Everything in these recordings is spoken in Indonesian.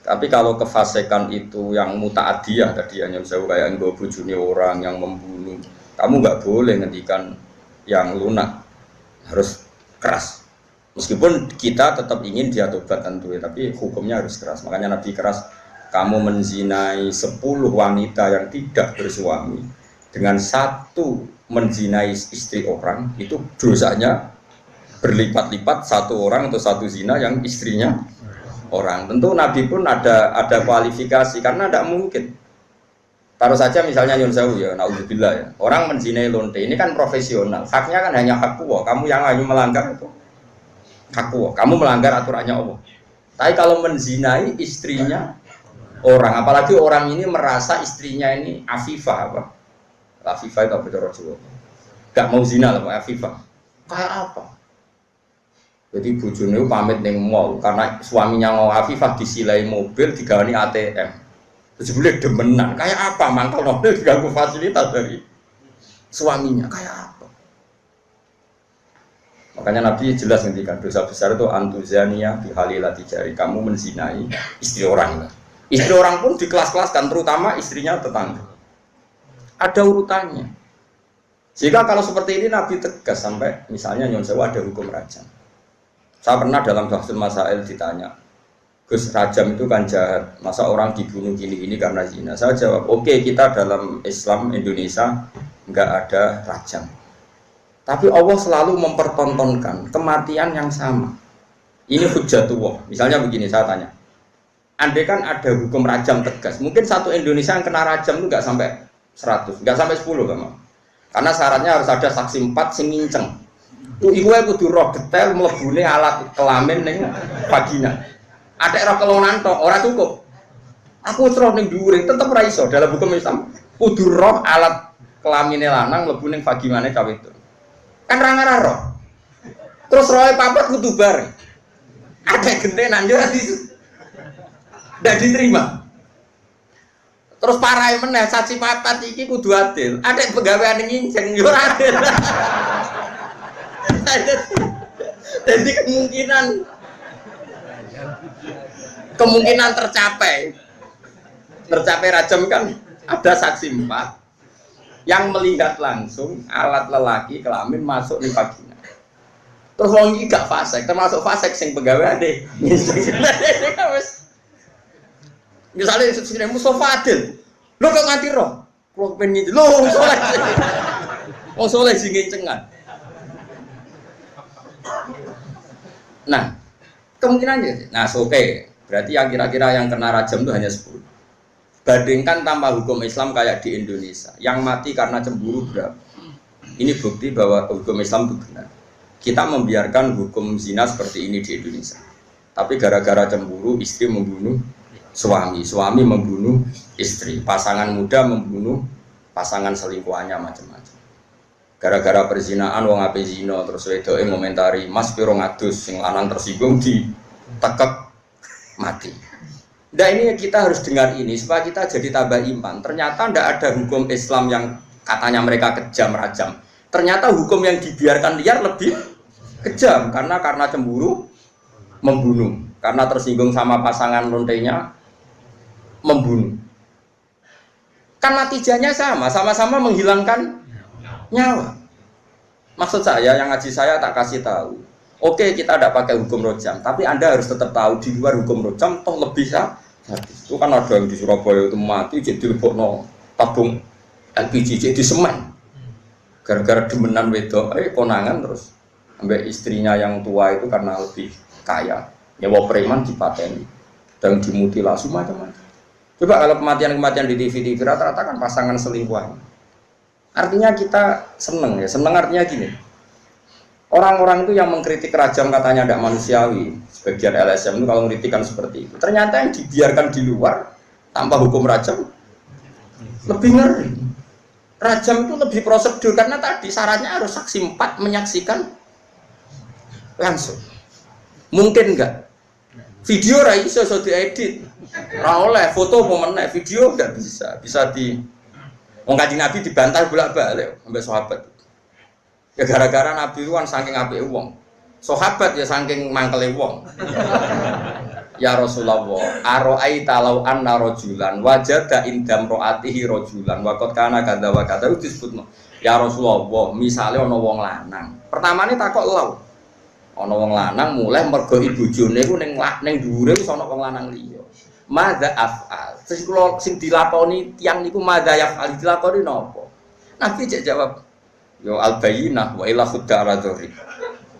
Tapi kalau kefasikan itu yang mutaadiyah tadi yang saya kayak nggo bojone orang yang membunuh, kamu nggak boleh ngendikan yang lunak, harus keras. Meskipun kita tetap ingin dia tobat tentu ya, tapi hukumnya harus keras. Makanya Nabi keras, kamu menzinai 10 wanita yang tidak bersuami dengan satu menzinai istri orang, itu dosanya berlipat-lipat satu orang atau satu zina yang istrinya orang. Tentu Nabi pun ada kualifikasi karena tidak mungkin. Taruh saja misalnya Yun Sewu ya, naudzubillah ya. Orang menzinai lonte ini kan profesional. Haknya kan hanya hak Allah. Kamu yang hanya melanggar itu hak Allah. Kamu melanggar aturannya Allah. Tapi kalau menzinai istrinya orang, apalagi orang ini merasa istrinya ini afifah apa? Afifah itu apa cara Jawa? Gak mau zina lah, afifah. Kayak apa? Jadi bojone pamit ning mall karena suaminya mau afifah disilai mobil digawani ATM. Terus boleh demenan. Kayak apa mangkel mobil diganggu fasilitas dari suaminya? Kayak apa? Makanya Nabi jelas ngendikan dosa besar itu antuzania bihalilati jari, kamu menzinai istri orang. Istri orang pun di kelas-kelaskan, terutama istrinya tetangga. Ada urutannya. Jika kalau seperti ini Nabi tegas sampai misalnya Nyon Sewu ada hukum rajam. Saya pernah dalam Bahsul Masail ditanya, Gus, rajam itu kan jahat, masa orang dibunuh gini-gini karena zina? Saya jawab, oke, kita dalam Islam Indonesia nggak ada rajam. Tapi Allah selalu mempertontonkan kematian yang sama. Ini hujjatullah. Misalnya begini, saya tanya, andai kan ada hukum rajam tegas, mungkin satu Indonesia yang kena rajam itu nggak sampai 100, nggak sampai 10 kan? Karena syaratnya harus ada saksi 4 sing nginceng. Iku kudu roh detail mlebune alat kelamin ning vagina. Ada roh kelonan tok ora cukup. Aku roh ning dhuwure tetep ora iso dalam hukum Islam. Kudu roh alat kelamine lanang mlebu ning vaginane cawe itu. Kan ra ngarah roh. Terus rohe papat kudu bareng. Ada gentenan yo ndak diterima. Terus parahe meneh saksi papat iki kudu adil. Ada pegawaian nginceng yo ora adil. Jadi kemungkinan tercapai rajam kan ada saksi 4 yang melihat langsung alat lelaki kelamin masuk di vagina. Terus wong iki gak fasik, termasuk fasik sing pegawai deh. Misalnya sesuatu Mustafa Adil, lo kok nganti roh? Kalau pengen lo soleh sing ngencengan. Nah, kemungkinannya, oke. Berarti yang kira-kira yang kena rajam itu hanya 10. Bandingkan tanpa hukum Islam kayak di Indonesia, yang mati karena cemburu berapa? Ini bukti bahwa hukum Islam itu benar. Kita membiarkan hukum zina seperti ini di Indonesia. Tapi gara-gara cemburu, istri membunuh suami, suami membunuh istri, pasangan muda membunuh pasangan selingkuhannya, macam-macam. Gara-gara perzinaan wong ape zina terus wedoke ngomentari Mas piro ngadus sing lanang tersinggung ditekek mati. Nah ini kita harus dengar ini supaya kita jadi tambah iman. Ternyata tidak ada hukum Islam yang katanya mereka kejam rajam. Ternyata hukum yang dibiarkan liar lebih kejam karena cemburu membunuh, karena tersinggung sama pasangan lontenya membunuh. Kan natijahnya sama-sama menghilangkan nyawa. Maksud saya, yang ngaji saya tak kasih tahu. Oke, kita tidak pakai hukum rojam, tapi Anda harus tetap tahu di luar hukum rojam toh lebih sadis. Itu kan ada yang di Surabaya itu mati jadi lebokno tabung LPG jadi semen. Gara-gara demenan wedok, konangan terus ambek istrinya yang tua itu karena lebih kaya. Nyawa preman dipateni dan dimutilasi macam-macam. Coba kalau kematian-kematian di TV rata-rata kan pasangan selingkuhan. Artinya kita seneng ya, seneng artinya gini. Orang-orang itu yang mengkritik rajam katanya tidak manusiawi, sebagian LSM itu kalau mengkritikan seperti itu. Ternyata yang dibiarkan di luar tanpa hukum rajam lebih ngeri. Rajam itu lebih prosedur karena tadi syaratnya harus saksi 4 menyaksikan langsung. Mungkin enggak? Video ra iso diedit. Ra oleh foto pemeneh, video enggak bisa. Bisa di wong Kanjeng Nabi dibantah bolak-balik sampai sahabat. Ya gara-gara Nabi itu kan saking apike wong. Sahabat ya saking mangkele wong. Ya Rasulullah, aro'aita law anna rajulan wajada indam ro'atihi rajulan wa qad kana kadza wa kadza disebutno. Ya Rasulullah, misale ana wong lanang. Pertamane takok law. Ana wong lanang mulai mergo ibojone ku ning dhuwure wis ana wong lanang liya. Madza af'al. Terus kula sing dilakoni tiyang niku madza yaf'al dilakoni napa? Nabi cek jawab, yo al-bayyinah wa ila khudda radhari.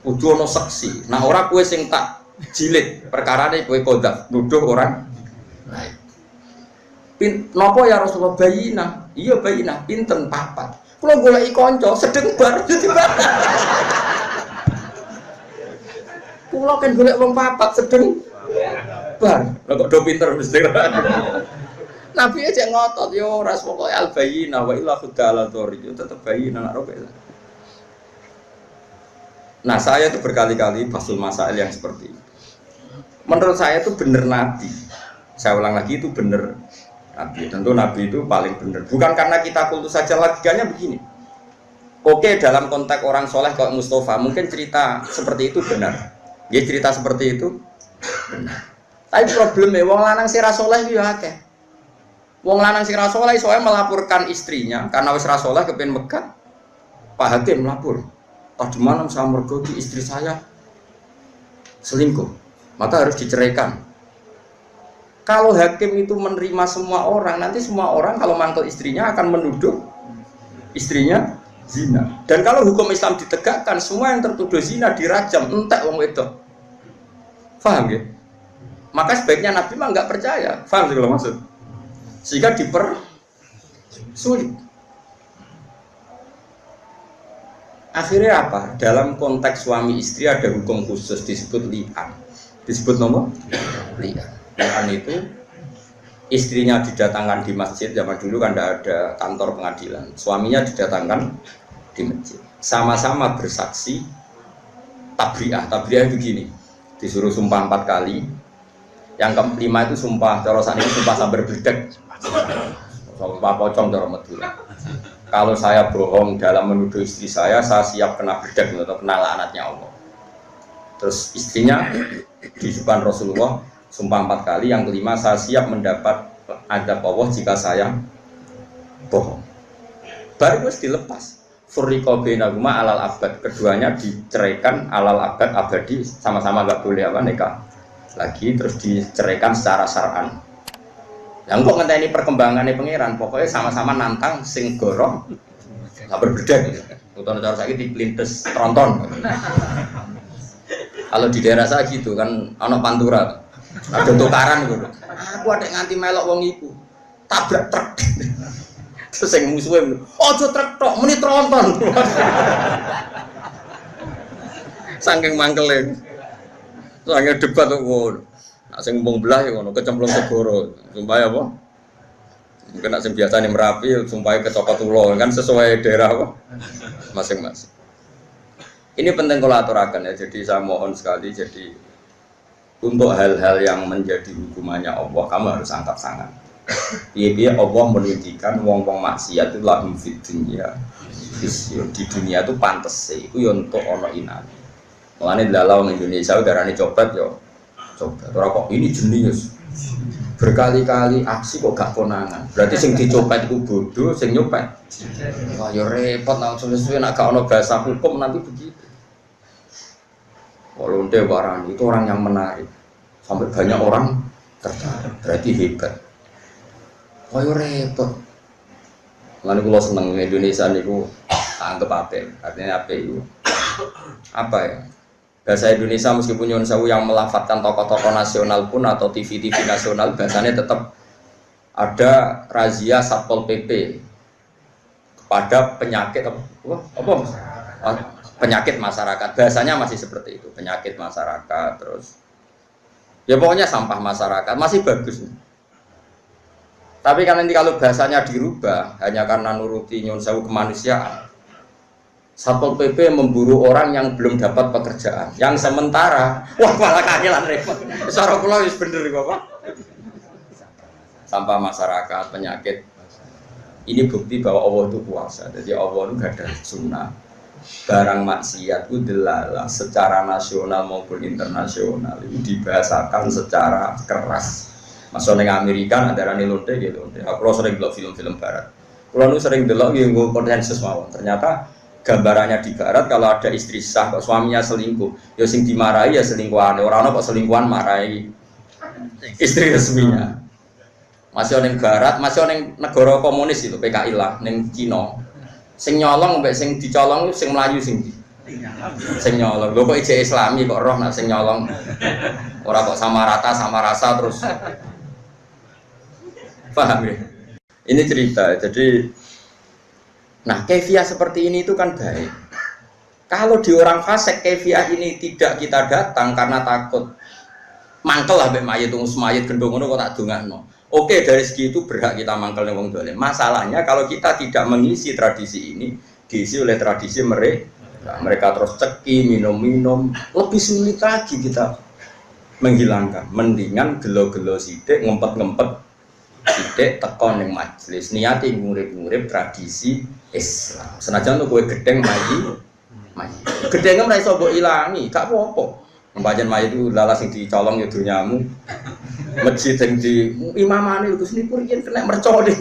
Kudu ana saksi. Nah ora kowe sing tak jilid perkarane kowe kodaf nuduh orang lain. Napa ya Rasulullah bayina? Iya bayina, pinten papat. Kula goleki kanca sedeng bar dadi batal. Kula kan golek wong papat sedeng bar. Lah kok do pinter mesti. Nabi aja ngotot yo ora pokoke al bayina wa illa khudala dzori yo tetep bayina nak robe. Nah, saya itu berkali-kali basul masail yang seperti itu. Menurut saya itu benar Nabi. Saya ulang lagi itu benar Nabi. Tentu Nabi itu paling benar. Bukan karena kita kultus saja, logikanya begini. Oke, dalam konteks orang soleh kayak Mustafa, mungkin cerita seperti itu benar. Ya cerita seperti itu benar. Tapi problemnya, wong lanang sira soleh itu ya akeh. Wong lanang sira soleh soalnya melaporkan istrinya karena wis ra soleh kepen megat. Pak Hakim melapor. Tadi malam saya mergoki istri saya selingkuh, maka harus diceraikan. Kalau hakim itu menerima semua orang, nanti semua orang kalau manggil istrinya akan menuduh istrinya zina. Dan kalau hukum Islam ditegakkan, semua yang tertuduh zina dirajam, entek wong wedok. Paham ya? Maka sebaiknya Nabi mah nggak percaya. Paham sih kalau maksud? Sehingga dipersulit. Akhirnya apa? Dalam konteks suami istri ada hukum khusus disebut li'an. Disebut nomor li'an. Li'an itu istrinya didatangkan di masjid, zaman dulu kan tidak ada kantor pengadilan. Suaminya didatangkan di masjid. Sama-sama bersaksi tabri'ah. Tabri'ah begini. Disuruh sumpah 4 kali. Yang kelima itu sumpah, cara ini sumpah sambar bledek. Sumpah pocong cara Madura. Kalau saya bohong dalam menuduh istri saya siap kena bedak atau kena laknatnya Allah. Terus istrinya di depan Rasulullah sumpah 4 kali, yang kelima saya siap mendapat azab Allah jika saya bohong. Baru harus dilepas. Furriqa bainahuma alal abad, keduanya diceraikan alal abad abadi, sama-sama nggak boleh nikah lagi, terus diceraikan secara syar'an. Yang kok ngenteni perkembangannya pangeran, pokoknya sama-sama nantang sing gorong sabar bedak gitu. Utara cara saiki diplintes tronton. Kalau di daerah saya gitu kan ana pantura. Ada tukaran gitu. Aku ada nganti melok wong iku. Tabrak truk. Terus sing musuhe, "Ojo truk tok, muni tronton." Saking mangkele. Saking debat kok ngono. Sing mbong belah ya ngono, kecemplung segoro. Sumpah apa? Mungkin nak sing biasane Merapi, sumpah kecokot ulo kan sesuai daerah apa? Masing-masing. Ini penting kalau aturakan ya. Jadi saya mohon sekali, jadi untuk hal-hal yang menjadi hukumannya Allah, kamu harus angkat tangan. Iya Allah menunjukkan wong-wong maksiat itu lahum fid dunya. Di dunia itu pantes sih, itu ya untuk ono inan. Mulane dalam Indonesia udarane copet yo. Coba, kok ini jenius. Berkali-kali aksi kok gak konangan. Berarti sing dicopet itu bodoh, sing nyopet. Wah, ya repot nang suwe-suwe nek gak ono bahasa hukum nanti begitu. Kalau barang itu orang yang menarik. Sampai banyak orang tertarik. Berarti hebat. Wah, ya repot. Lan kula seneng Indonesia niku anggap apa? Artinya apa itu? Apa ya? Bahasa Indonesia meskipun nyuwun sewu yang melafatkan tokoh-tokoh nasional pun atau TV-TV nasional, bahasanya tetap ada razia Satpol PP kepada penyakit penyakit masyarakat. Bahasanya masih seperti itu, penyakit masyarakat, terus ya pokoknya sampah masyarakat masih bagus. Tapi kan nanti kalau bahasanya dirubah hanya karena nuruti nyuwun sewu kemanusiaan, Satpol PP memburu orang yang belum dapat pekerjaan, yang sementara, wah malah kangelan repot. Cara kula wis bener Bapak. Sampah masyarakat, penyakit. Ini bukti bahwa Allah itu kuasa. Jadi Allah itu gak ada sunnah. barang maksiat itu delalah secara nasional maupun internasional itu dibahasakan secara keras. Masuk neng Amerika ada rani lonte gitu. Aku sering delok film-film barat. Kalau sering delok yang gue konsensus mawon. Ternyata gambarannya di barat kalau ada istri sah kok suaminya selingkuh, ya sing dimarahi ya selingkuhan. Orang kok selingkuhan marahi istri resminya. Masih neng barat, masih neng negara komunis itu PKI lah, neng Cina. Sing nyolong mbek sing dicolong sing melayu sing nyolong. Lho kok ijek Islami kok roh nak sing nyolong. Ora kok sama rata sama rasa terus. Paham ya? Ini cerita. Jadi nah, kefiah seperti ini itu kan baik. Kalau di orang fasik kefiah ini tidak kita datang karena takut mangkel lah mbek mayit mayit gendong ngono kok tak dongakno. Oke, dari segi itu berhak kita mangkel ning wong dolim. Masalahnya kalau kita tidak mengisi tradisi ini, diisi oleh tradisi mereka. Mereka terus ceki, minum-minum, lebih sulit lagi kita menghilangkan. Mendingan gelo-gelo sithik, ngempet-ngempet sithik teko ning majelis. Niati ngurip-ngurip tradisi Islam. Senajan tuh kowe gedeng mayi. Gedenge ora iso mbok ilangi, gak apa-apa. Pembagian mayat itu lalas yang dicolong ya dunyamu, masjid yang di imamane itu sini pun kena mercon deh.